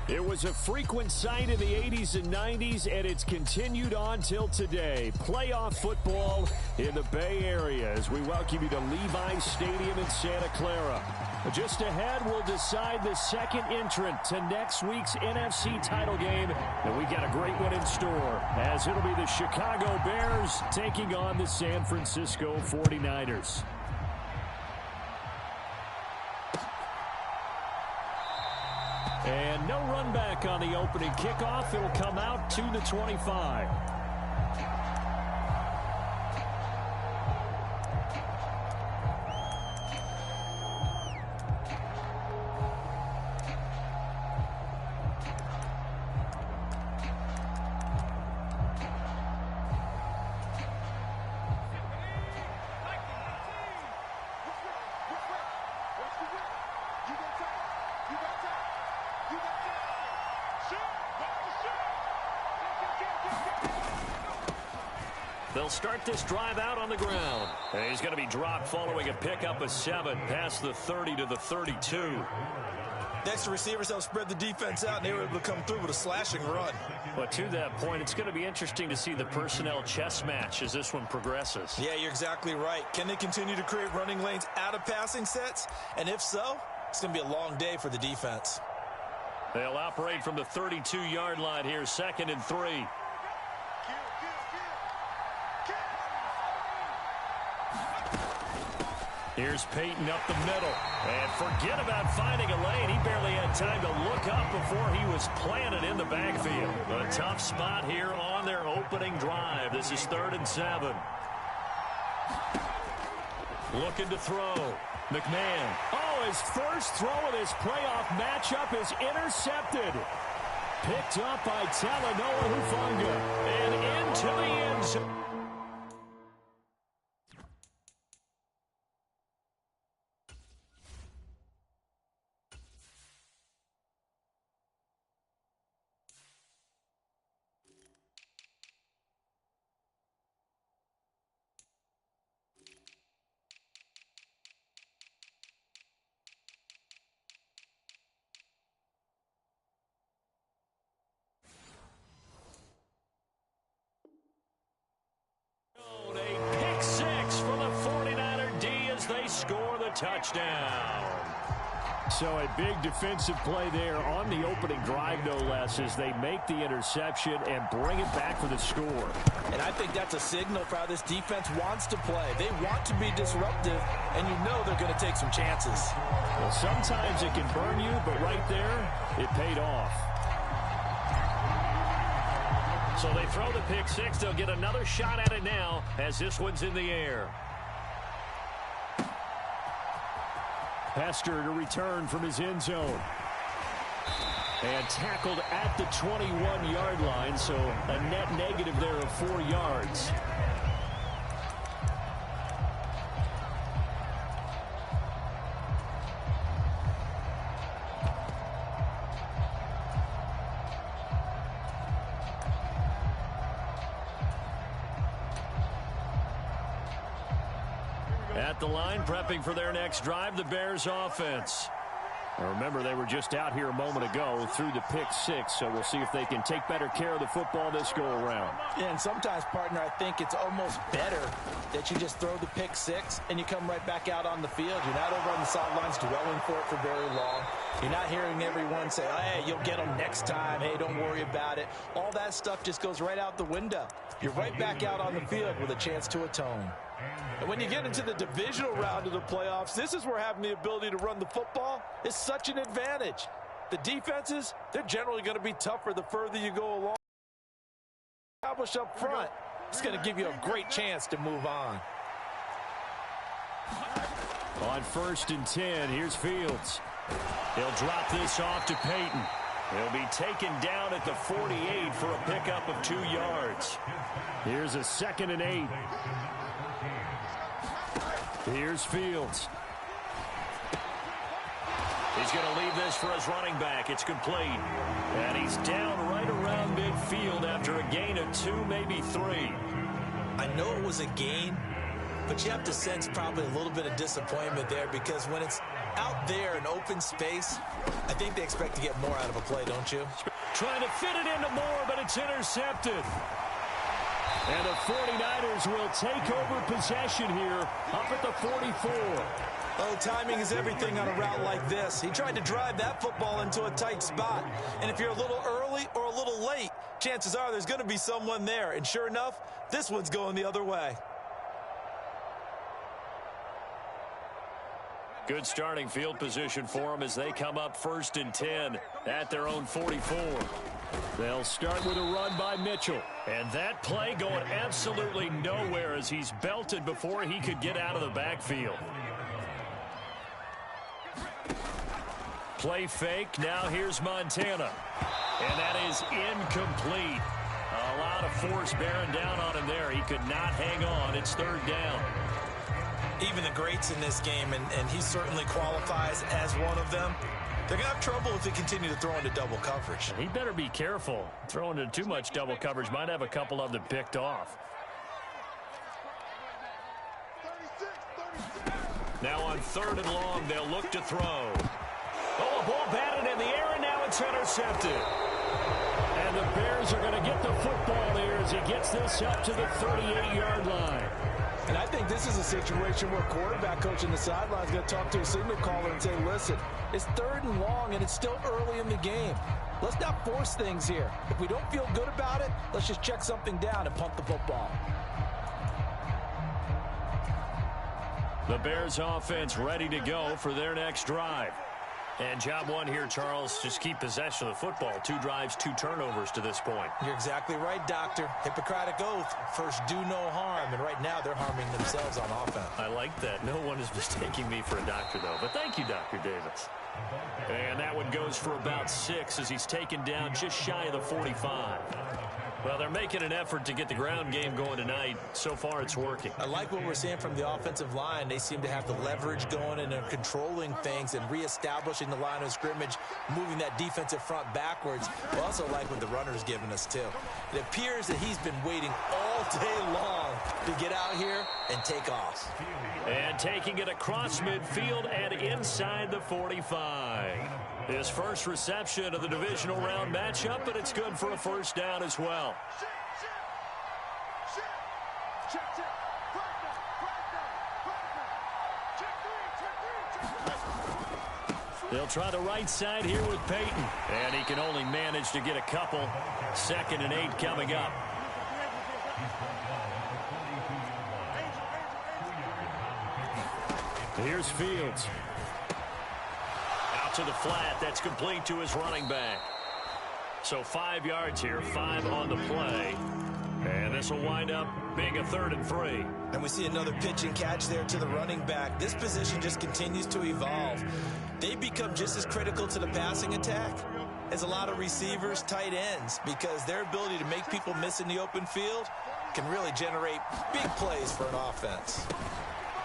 It was a frequent sight in the 80s and 90s, and it's continued on till today. Playoff football in the Bay Area as we welcome you to Levi's Stadium in Santa Clara. Just ahead, we'll decide the second entrant to next week's NFC title game, and we've got a great one in store, as it'll be the Chicago Bears taking on the San Francisco 49ers. And no run back on the opening kickoff. It'll come out to the 25. They'll start this drive out on the ground. And he's going to be dropped following a pickup of 7 past the 30 to the 32. Next, the receivers help spread the defense out, and they were able to come through with a slashing run. But to that point, it's going to be interesting to see the personnel chess match as this one progresses. Yeah, you're exactly right. Can they continue to create running lanes out of passing sets? And if so, it's going to be a long day for the defense. They'll operate from the 32-yard line here, 2nd and 3. Here's Peyton up the middle. And forget about finding a lane. He barely had time to look up before he was planted in the backfield. A tough spot here on their opening drive. This is 3rd and 7. Looking to throw. McMahon. Oh, his first throw of this playoff matchup is intercepted. Picked up by Talanoa Hufanga. And into the end zone. They score the touchdown. So a big defensive play there on the opening drive, no less, as they make the interception and bring it back for the score. And I think that's a signal for how this defense wants to play. They want to be disruptive, and you know they're going to take some chances. Well, sometimes it can burn you, but right there, it paid off. So they throw the pick six. They'll get another shot at it now as this one's in the air. Hester to return from his end zone. And tackled at the 21-yard line, so a net negative there of 4 yards. At the line, prepping for their next drive, the Bears offense. Now remember, they were just out here a moment ago through the pick six, so we'll see if they can take better care of the football this go-around. Yeah, and sometimes, partner, I think it's almost better that you just throw the pick six and you come right back out on the field. You're not over on the sidelines dwelling for it for very long. You're not hearing everyone say, oh, hey, you'll get them next time. Hey, don't worry about it. All that stuff just goes right out the window. You're right back out on the field with a chance to atone. And when you get into the divisional round of the playoffs, this is where having the ability to run the football is such an advantage. The defenses, they're generally going to be tougher the further you go along. Establish up front, it's going to give you a great chance to move on. On 1st and 10, here's Fields. He'll drop this off to Peyton. He'll be taken down at the 48 for a pickup of 2 yards. Here's a 2nd and 8. Here's Fields. He's going to leave this for his running back. It's complete. And he's down right around midfield after a gain of 2, maybe 3. I know it was a gain, but you have to sense probably a little bit of disappointment there because when it's out there in open space, I think they expect to get more out of a play, don't you? Trying to fit it into Moore, but it's intercepted. And the 49ers will take over possession here up at the 44. Oh, timing is everything on a route like this. He tried to drive that football into a tight spot. And if you're a little early or a little late, chances are there's going to be someone there. And sure enough, this one's going the other way. Good starting field position for them as they come up 1st and 10 at their own 44. They'll start with a run by Mitchell. And that play going absolutely nowhere as he's belted before he could get out of the backfield. Play fake. Now here's Montana. And that is incomplete. A lot of force bearing down on him there. He could not hang on. It's 3rd down. Even the greats in this game, and he certainly qualifies as one of them, they're going to have trouble if they continue to throw into double coverage. He better be careful. Throwing into too much double coverage might have a couple of them picked off. Now on 3rd and long, they'll look to throw. Oh, a ball batted in the air, and now it's intercepted. And the Bears are going to get the football here as he gets this up to the 38-yard line. And I think this is a situation where quarterback coach in the sideline is going to talk to a signal caller and say, listen, it's 3rd and long, and it's still early in the game. Let's not force things here. If we don't feel good about it, let's just check something down and punt the football. The Bears offense ready to go for their next drive. And job one here, Charles, just keep possession of the football. 2 drives, 2 turnovers to this point. You're exactly right, Doctor. Hippocratic oath. First, do no harm. And right now, they're harming themselves on offense. I like that. No one is mistaking me for a doctor, though. But thank you, Dr. Davis. And that one goes for about 6 as he's taken down just shy of the 45. Well, they're making an effort to get the ground game going tonight. So far, it's working. I like what we're seeing from the offensive line. They seem to have the leverage going and they're controlling things and reestablishing the line of scrimmage, moving that defensive front backwards. I also like what the runner's giving us, too. It appears that he's been waiting all day long to get out here and take off. And taking it across midfield and inside the 45. His first reception of the divisional round matchup, but it's good for a 1st down as well. They'll try the right side here with Peyton. And he can only manage to get a couple. 2nd and 8 coming up. Here's Fields. Out to the flat. That's complete to his running back. So 5 yards here, 5 on the play. And this will wind up being a 3rd and 3. And we see another pitch and catch there to the running back. This position just continues to evolve. They become just as critical to the passing attack as a lot of receivers, tight ends, because their ability to make people miss in the open field can really generate big plays for an offense.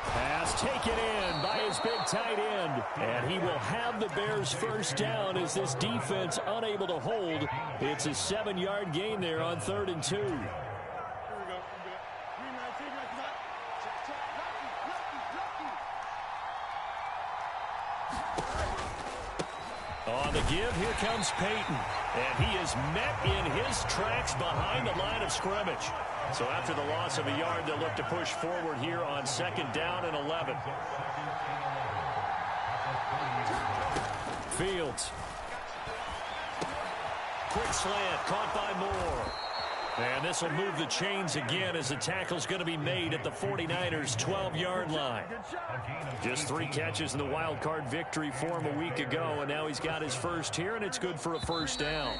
Pass taken in by his big tight end. And he will have the Bears' 1st down as this defense unable to hold. It's a 7-yard gain there on 3rd and 2. On the give, here comes Peyton. And he is met in his tracks behind the line of scrimmage. So after the loss of a yard, they'll look to push forward here on 2nd down and 11. Fields. Quick slant, caught by Moore. And this will move the chains again as the tackle's going to be made at the 49ers' 12-yard line. Just 3 catches in the wild card victory for him a week ago, and now he's got his first here, and it's good for a 1st down.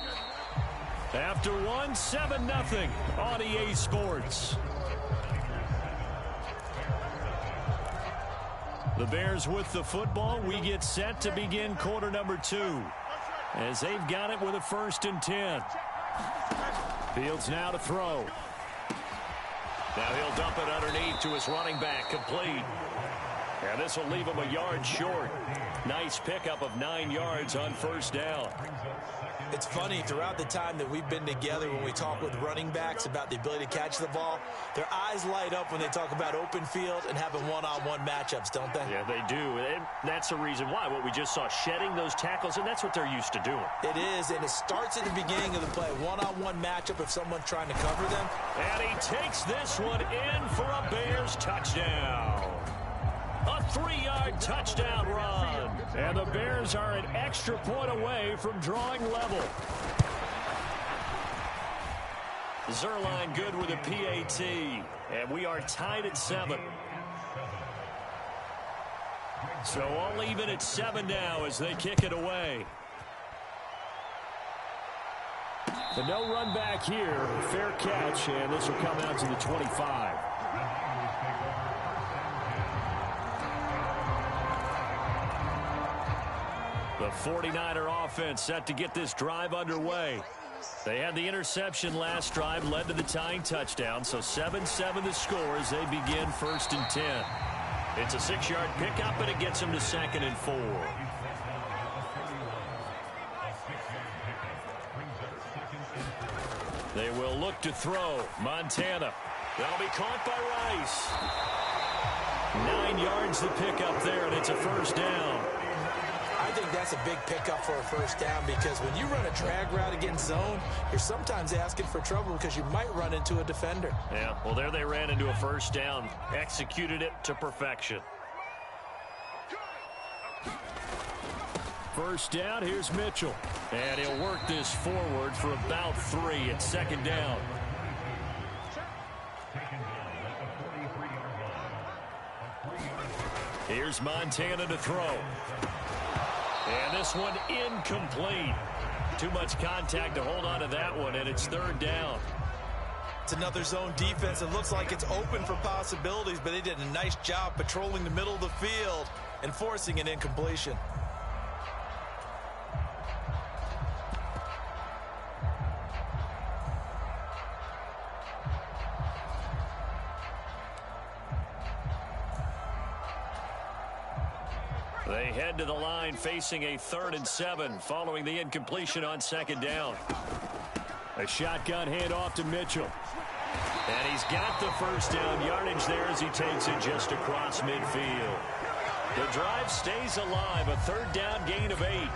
After 1, 7-0 on EA Sports. The Bears with the football. We get set to begin quarter number 2 as they've got it with a 1st and 10. Fields now to throw. Now he'll dump it underneath to his running back, complete. And this will leave him a yard short. Nice pickup of 9 yards on first down. It's funny, throughout the time that we've been together, when we talk with running backs about the ability to catch the ball, their eyes light up when they talk about open field and having one-on-one matchups, don't they? Yeah, they do. And that's the reason why. What we just saw, shedding those tackles, and that's what they're used to doing. It is, and it starts at the beginning of the play. One-on-one matchup if someone's trying to cover them. And he takes this one in for a Bears touchdown. A 3-yard touchdown run. And the Bears are an extra point away from drawing level. Zerline good with a PAT. And we are tied at 7. So all even at 7 now as they kick it away. The no run back here. Fair catch, and this will come out to the 25. The 49er offense set to get this drive underway. They had the interception last drive, led to the tying touchdown, so 7-7 the score as they begin 1st and 10. It's a 6-yard pickup, and it gets them to 2nd and 4. They will look to throw. Montana. That'll be caught by Rice. 9 yards the pickup there, and it's a 1st down. I think that's a big pickup for a 1st down, because when you run a drag route against zone, you're sometimes asking for trouble because you might run into a defender. Yeah, well, there they ran into a 1st down. Executed it to perfection. 1st down, here's Mitchell. And he'll work this forward for about 3 at 2nd down. Here's Montana to throw. And this one incomplete. Too much contact to hold on to that one, and it's 3rd down. It's another zone defense. It looks like it's open for possibilities, but they did a nice job patrolling the middle of the field and forcing an incompletion. They head to the line facing a 3rd and 7 following the incompletion on 2nd down. A shotgun handoff to Mitchell. And he's got the 1st down yardage there as he takes it just across midfield. The drive stays alive, a 3rd down gain of 8.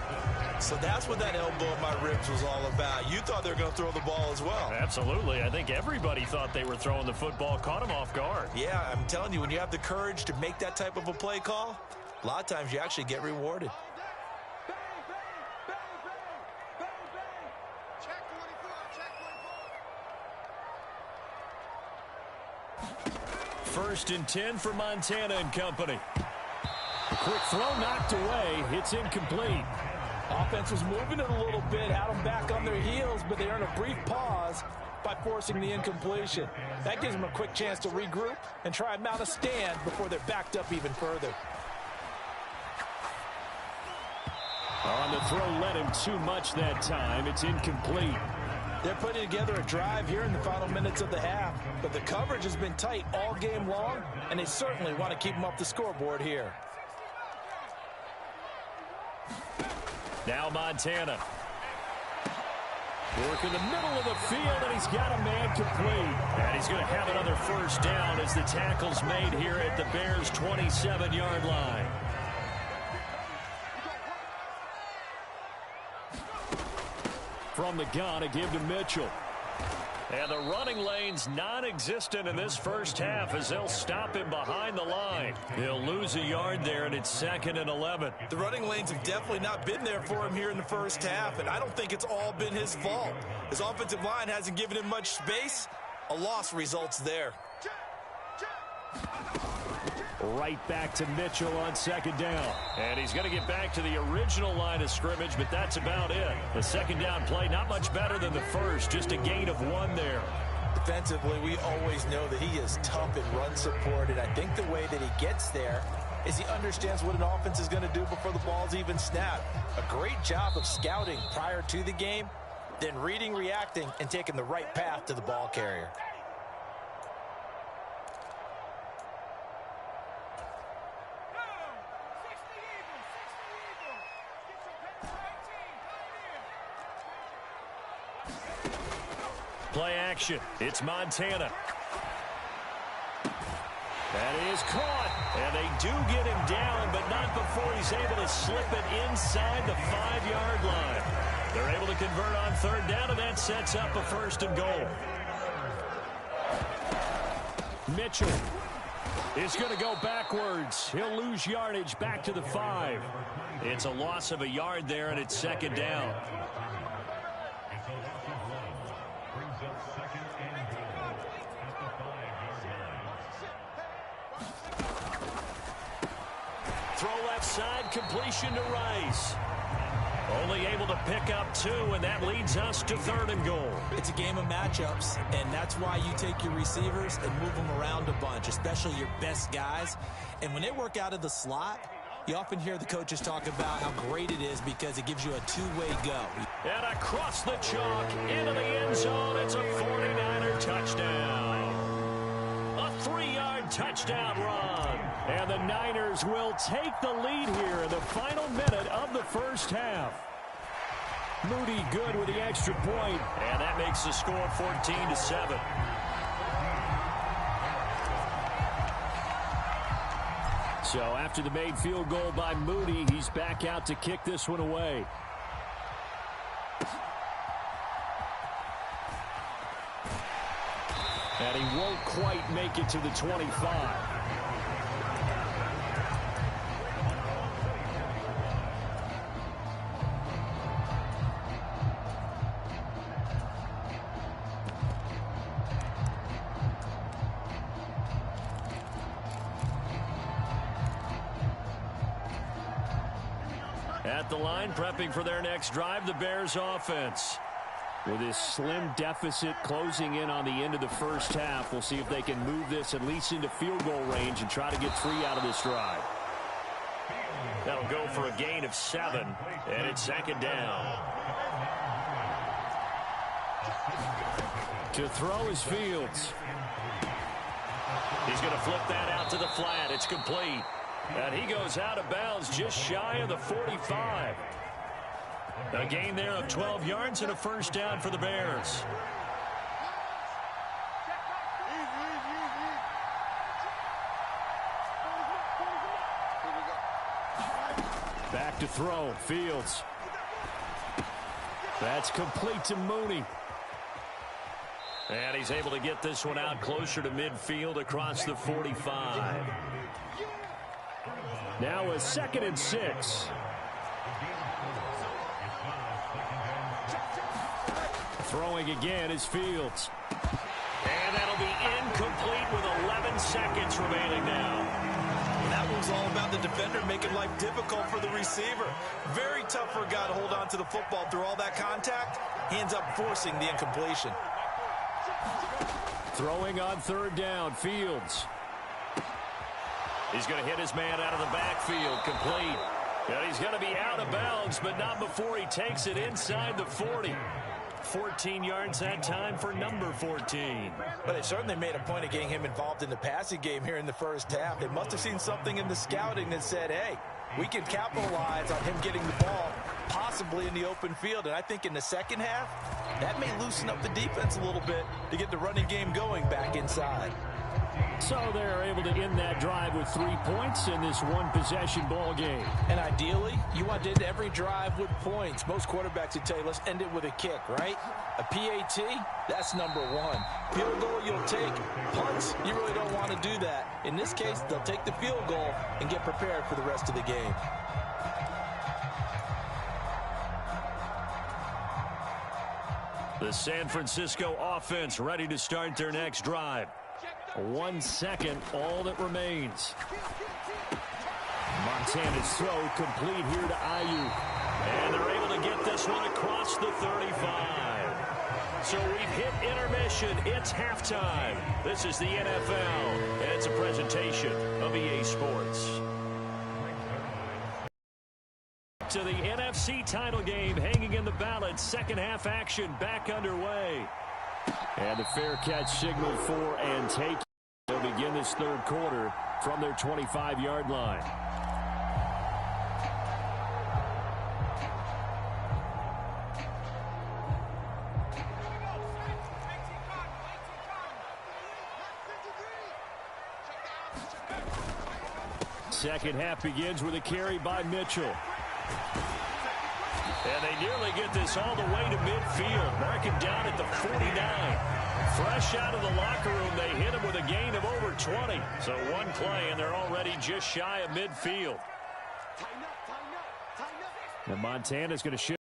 So that's what that elbow in my ribs was all about. You thought they were going to throw the ball as well. Absolutely. I think everybody thought they were throwing the football, caught him off guard. Yeah, I'm telling you, when you have the courage to make that type of a play call, a lot of times you actually get rewarded. First and 10 for Montana and company. A quick throw knocked away. It's incomplete. Offense was moving it a little bit, had them back on their heels, but they earn a brief pause by forcing the incompletion. That gives them a quick chance to regroup and try and mount a stand before they're backed up even further. On the throw, led him too much that time. It's incomplete. They're putting together a drive here in the final minutes of the half, but the coverage has been tight all game long, and they certainly want to keep them off the scoreboard here. Now Montana. Work in the middle of the field, and he's got a man complete. And he's going to have another 1st down as the tackle's made here at the Bears' 27-yard line. From the gun, a give to Mitchell. And the running lane's non-existent in this 1st half as they'll stop him behind the line. They'll lose a yard there, and it's 2nd and 11. The running lanes have definitely not been there for him here in the 1st half, and I don't think it's all been his fault. His offensive line hasn't given him much space. A loss results there. Right back to Mitchell on 2nd down. And he's going to get back to the original line of scrimmage, but that's about it. The 2nd down play, not much better than the first, just a gain of 1 there. Defensively, we always know that he is tough in run support, and I think the way that he gets there is he understands what an offense is going to do before the ball's even snapped. A great job of scouting prior to the game, then reading, reacting, and taking the right path to the ball carrier. Play action. It's Montana. That is caught. And they do get him down, but not before he's able to slip it inside the 5-yard line. They're able to convert on third down, and that sets up a 1st and goal. Mitchell is going to go backwards. He'll lose yardage back to the 5. It's a loss of a yard there, and it's 2nd down. Throw left side, completion to Rice. Only able to pick up 2, and that leads us to 3rd and goal. It's a game of matchups, and that's why you take your receivers and move them around a bunch, especially your best guys. And when they work out of the slot, you often hear the coaches talk about how great it is because it gives you a two-way go. And across the chalk, into the end zone, it's a 49er touchdown. A 3-yard touchdown run. And the Niners will take the lead here in the final minute of the first half. Moody good with the extra point, and that makes the score 14-7. So after the made field goal by Moody, he's back out to kick this one away. And he won't quite make it to the 25. At the line, prepping for their next drive, the Bears offense. With this slim deficit closing in on the end of the first half, we'll see if they can move this at least into field goal range and try to get 3 out of this drive. That'll go for a gain of 7, and it's 2nd down. To throw is Fields. He's going to flip that out to the flat. It's complete. And he goes out of bounds just shy of the 45. A gain there of 12 yards and a 1st down for the Bears. Back to throw. Fields. That's complete to Mooney. And he's able to get this one out closer to midfield across the 45. Now a 2nd and 6. Throwing again is Fields. And that'll be incomplete with 11 seconds remaining now. That was all about the defender making life difficult for the receiver. Very tough for a guy to hold on to the football through all that contact. He ends up forcing the incompletion. Throwing on 3rd down, Fields. He's going to hit his man out of the backfield, complete. And he's going to be out of bounds, but not before he takes it inside the 40. 14 yards that time for number 14. But they certainly made a point of getting him involved in the passing game here in the first half. They must have seen something in the scouting that said, hey, we can capitalize on him getting the ball, possibly in the open field. And I think in the second half, that may loosen up the defense a little bit to get the running game going back inside. So they're able to end that drive with 3 points in this one-possession ball game. And ideally, you want to end every drive with points. Most quarterbacks would tell you, let's end it with a kick, right? A PAT, that's number 1. Field goal you'll take. Punts, you really don't want to do that. In this case, they'll take the field goal and get prepared for the rest of the game. The San Francisco offense ready to start their next drive. 1 second, all that remains. Montana's throw complete here to Ayuk. And they're able to get this one across the 35. So we've hit intermission. It's halftime. This is the NFL, and it's a presentation of EA Sports. To the NFC title game hanging in the balance. Second half action back underway. And the fair catch signal for and take. They'll begin this third quarter from their 25-yard line. Second half begins with a carry by Mitchell. And they nearly get this all the way to midfield. Mark him down at the 49. Fresh out of the locker room, they hit him with a gain of over 20. So one play, and they're already just shy of midfield. And Montana's going to shift.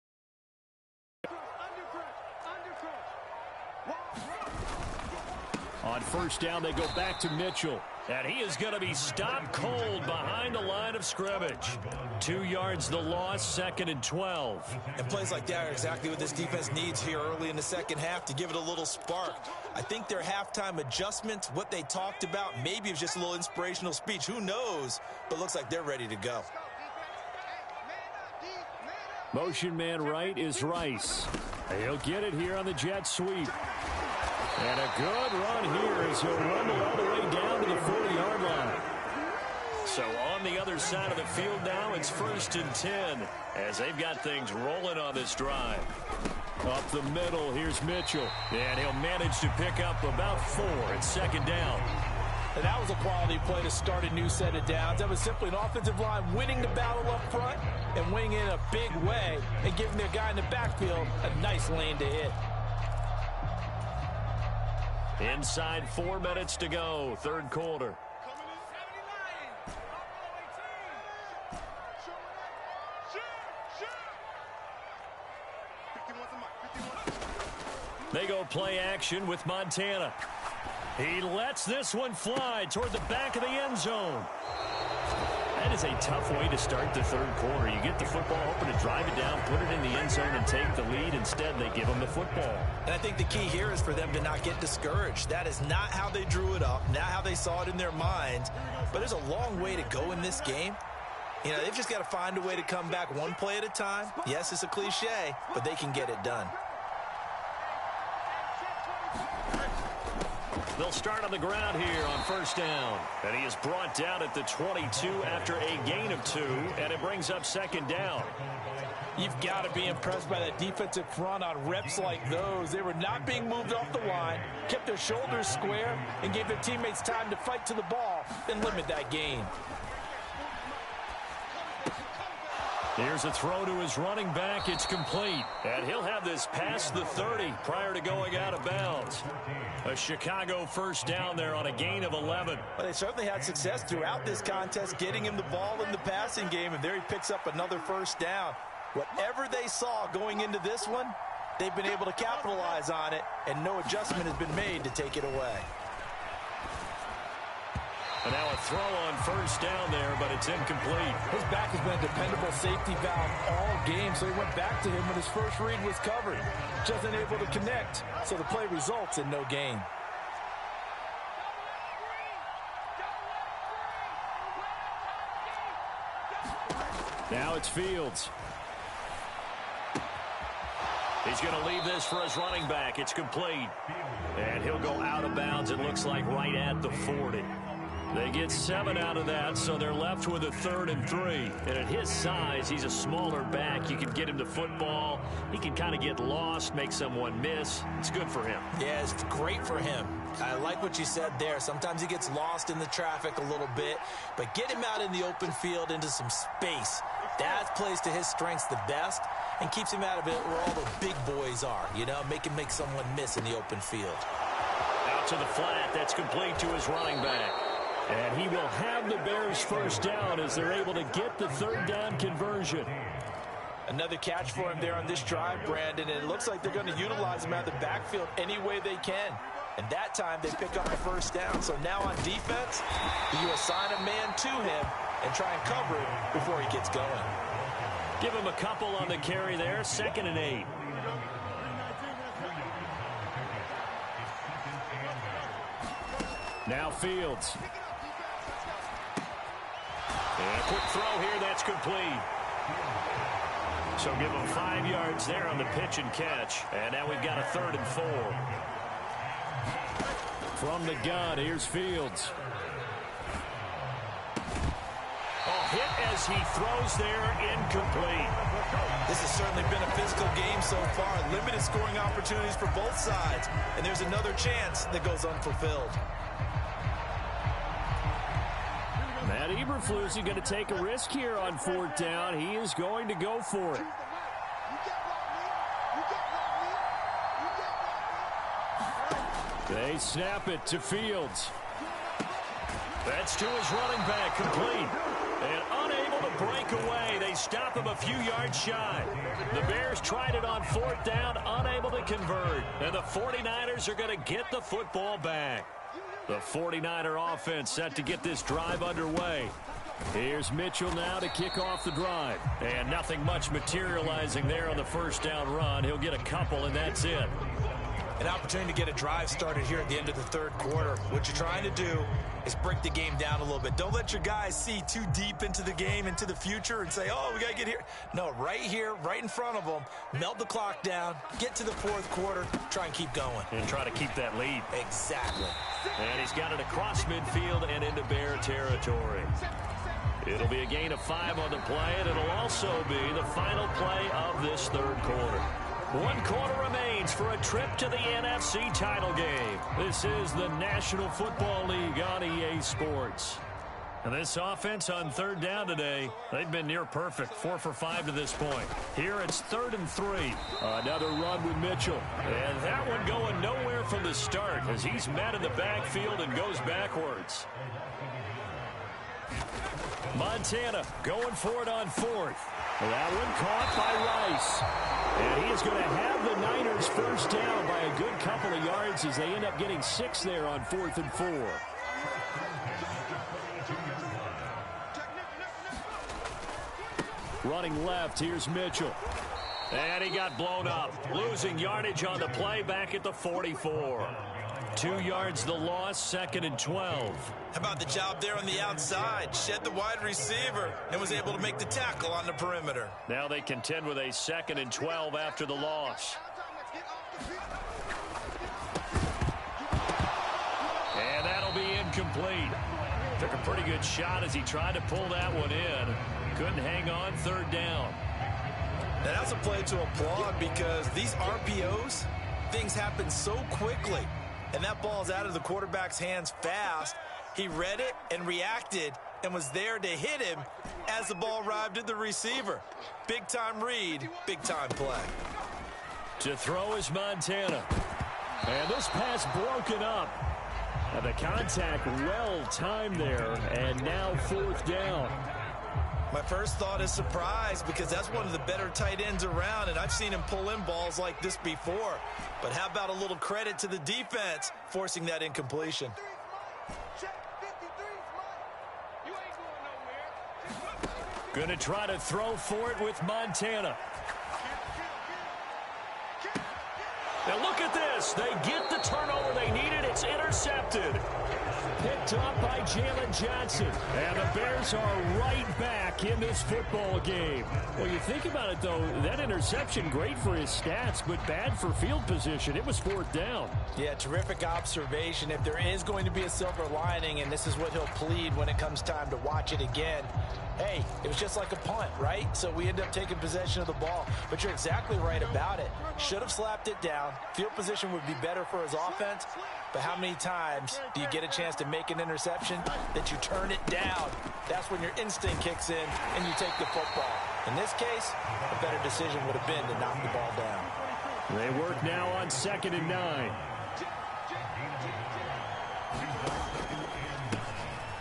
On first down, they go back to Mitchell. And he is going to be stopped cold behind the line of scrimmage. 2 yards the loss, 2nd and 12. And plays like that are exactly what this defense needs here early in the second half to give it a little spark. I think their halftime adjustment, what they talked about, maybe it was just a little inspirational speech. Who knows? But looks like they're ready to go. Motion man right is Rice. He'll get it here on the jet sweep. And a good run here as he'll rumble all the way down to the 40-yard line. So on the other side of the field now, it's 1st and 10 as they've got things rolling on this drive. Up the middle, here's Mitchell. And he'll manage to pick up about 4 at 2nd down. And that was a quality play to start a new set of downs. That was simply an offensive line winning the battle up front and winning in a big way and giving their guy in the backfield a nice lane to hit. Inside 4 minutes to go, 3rd quarter. They go play action with Montana. He lets this one fly toward the back of the end zone. That is a tough way to start the 3rd quarter. You get the football, hoping to drive it down, put it in the end zone, and take the lead. Instead, they give them the football. And I think the key here is for them to not get discouraged. That is not how they drew it up, not how they saw it in their minds. But there's a long way to go in this game. You know, they've just got to find a way to come back one play at a time. Yes, it's a cliche, but they can get it done. They'll start on the ground here on 1st down. And he is brought down at the 22 after a gain of 2, and it brings up 2nd down. You've got to be impressed by that defensive front on reps like those. They were not being moved off the line, kept their shoulders square, and gave their teammates time to fight to the ball and limit that gain. Here's a throw to his running back. It's complete. And he'll have this past the 30 prior to going out of bounds. A Chicago 1st down there on a gain of 11. Well, they certainly had success throughout this contest, getting him the ball in the passing game, and there he picks up another 1st down. Whatever they saw going into this one, they've been able to capitalize on it, and no adjustment has been made to take it away. And now a throw on 1st down there, but it's incomplete. His back has been a dependable safety valve all game, so he went back to him when his first read was covered. Just unable to connect, so the play results in no gain. Now it's Fields. He's going to leave this for his running back. It's complete. And he'll go out of bounds, it looks like, right at the 40. They get 7 out of that, so they're left with a 3rd and 3. And at his size, he's a smaller back. You can get him the football. He can kind of get lost, make someone miss. It's good for him. Yeah, it's great for him. I like what you said there. Sometimes he gets lost in the traffic a little bit, but get him out in the open field into some space. That plays to his strengths the best and keeps him out of it where all the big boys are, you know, make someone miss in the open field. Out to the flat. That's complete to his running back. And he will have the Bears 1st down as they're able to get the 3rd down conversion. Another catch for him there on this drive, Brandon, and it looks like they're going to utilize him out of the backfield any way they can. And that time they pick up the 1st down. So now on defense, you assign a man to him and try and cover it before he gets going. Give him a couple on the carry there, 2nd and 8. Now Fields. And a quick throw here, that's complete. So give him 5 yards there on the pitch and catch. And now we've got a 3rd and 4. From the gun, here's Fields. Hit as he throws there, incomplete. This has certainly been a physical game so far. Limited scoring opportunities for both sides. And there's another chance that goes unfulfilled. That And Eberflus is going to take a risk here on 4th down. He is going to go for it. They snap it to Fields. That's to his running back, complete. And unable to break away. They stop him a few yards shy. The Bears tried it on 4th down, unable to convert. And the 49ers are going to get the football back. The 49er offense set to get this drive underway. Here's Mitchell now to kick off the drive. And nothing much materializing there on the 1st down run. He'll get a couple, and that's it. An opportunity to get a drive started here at the end of the 3rd quarter. What you're trying to do is break the game down a little bit. Don't let your guys see too deep into the game, into the future, and say, oh, we got to get here. No, right here, right in front of them, melt the clock down, get to the 4th quarter, try and keep going. And try to keep that lead. Exactly. And he's got it across midfield and into Bear territory. It'll be a gain of 5 on the play, and it'll also be the final play of this 3rd quarter. 1 quarter remains for a trip to the NFC title game. This is the National Football League on EA Sports. And this offense on 3rd down today, they've been near perfect. 4 for 5 to this point. Here it's 3rd and 3. Another run with Mitchell. And that one going nowhere from the start as he's met in the backfield and goes backwards. Montana going for it on 4th. That one caught by Rice. And he is going to have the Niners 1st down by a good couple of yards as they end up getting 6 there on 4th and 4. Running left, here's Mitchell. And he got blown up. Losing yardage on the play back at the 44. 2 yards the loss, 2nd and 12. How about the job there on the outside? Shed the wide receiver and was able to make the tackle on the perimeter. Now they contend with a 2nd and 12 after the loss. And that'll be incomplete. Took a pretty good shot as he tried to pull that one in. Couldn't hang on 3rd down. Now that's a play to applaud because these RPOs, things happen so quickly. And that ball's out of the quarterback's hands fast. He read it and reacted and was there to hit him as the ball arrived at the receiver. Big-time read, big-time play. To throw is Montana. And this pass broken up. And the contact well timed there. And now 4th down. My first thought is surprise because that's one of the better tight ends around, and I've seen him pull in balls like this before. But how about a little credit to the defense forcing that incompletion? Going to try to throw for it with Montana. Now look at this. They get the turnover they needed. It's intercepted. Picked up by Jalen Johnson. And the Bears are right back in this football game. Well, you think about it, though, that interception, great for his stats, but bad for field position. It was 4th down. Yeah, terrific observation. If there is going to be a silver lining, and this is what he'll plead when it comes time to watch it again, hey, it was just like a punt, right? So we end up taking possession of the ball. But you're exactly right about it. Should have slapped it down. Field position would be better for his offense. But how many times do you get a chance to make an interception that you turn it down? That's when your instinct kicks in and you take the football. In this case, a better decision would have been to knock the ball down. They work now on 2nd and 9.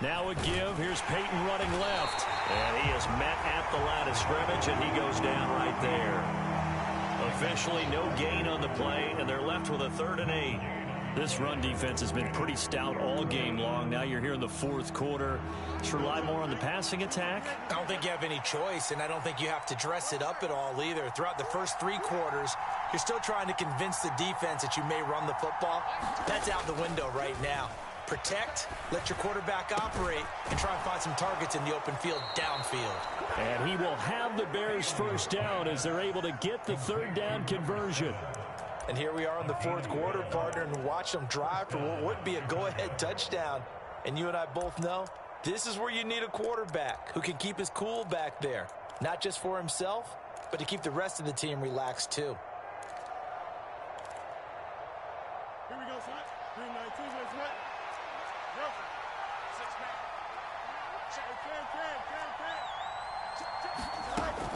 Now a give. Here's Peyton running left. And he is met at the line of scrimmage, and he goes down right there. Officially no gain on the play, and they're left with a 3rd and 8. This run defense has been pretty stout all game long. Now you're here in the 4th quarter. Just rely more on the passing attack. I don't think you have any choice, and I don't think you have to dress it up at all either. Throughout the first 3 quarters, you're still trying to convince the defense that you may run the football. That's out the window right now. Protect, let your quarterback operate, and try and find some targets in the open field downfield. And he will have the Bears 1st down as they're able to get the 3rd down conversion. And here we are in the 4th quarter, partner, and watch them drive for what would be a go-ahead touchdown. And you and I both know this is where you need a quarterback who can keep his cool back there. Not just for himself, but to keep the rest of the team relaxed too. Here we go, son. 3-9-2, let's what? Go. 6-man.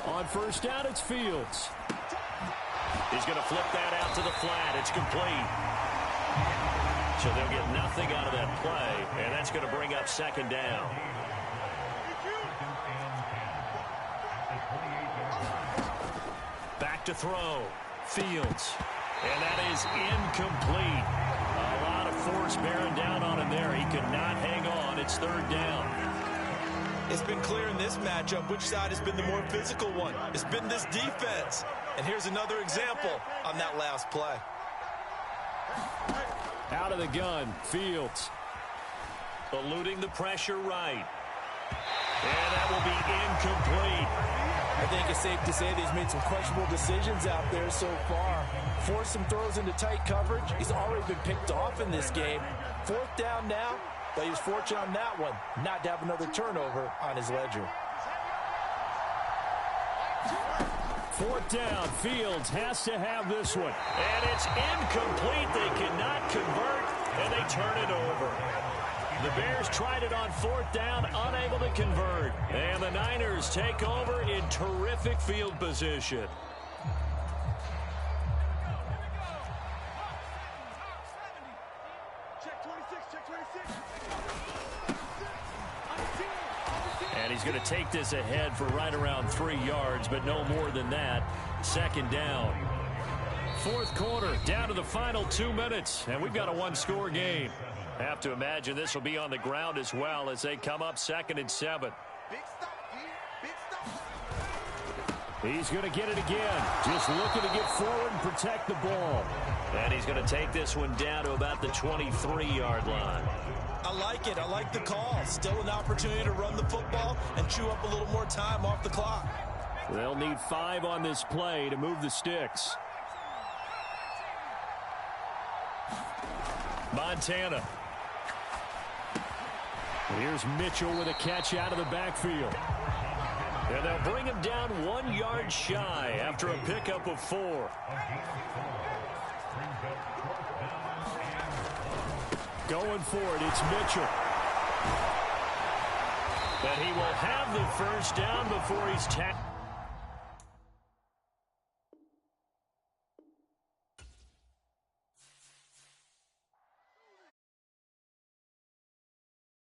On first down, it's Fields. He's going to flip that out to the flat. It's complete. So they'll get nothing out of that play, and that's going to bring up second down. Back to throw. Fields. And that is incomplete. A lot of force bearing down on him there. He could not hang on. It's third down. It's been clear in this matchup which side has been the more physical one. It's been this defense. And here's another example on that last play. Out of the gun, Fields. Eluding the pressure right. And that will be incomplete. I think it's safe to say that he's made some questionable decisions out there so far. Forced some throws into tight coverage. He's already been picked off in this game. Fourth down now, but he was fortunate on that one not to have another turnover on his ledger. Fourth down, Fields has to have this one. And it's incomplete. They cannot convert, and they turn it over. The Bears tried it on fourth down, unable to convert. And the Niners take over in terrific field position. And he's going to take this ahead for right around 3 yards, but no more than that. Second down. Fourth quarter, down to the final 2 minutes, and we've got a one-score game. Have to imagine this will be on the ground as well as they come up 2nd and 7. He's going to get it again. Just looking to get forward and protect the ball. And he's going to take this one down to about the 23-yard line. I like it. I like the call. Still an opportunity to run the football and chew up a little more time off the clock. They'll need 5 on this play to move the sticks. Montana. Here's Mitchell with a catch out of the backfield. And they'll bring him down 1 yard shy after a pickup of 4. Going for it, it's Mitchell. But he will have the first down before he's tackled.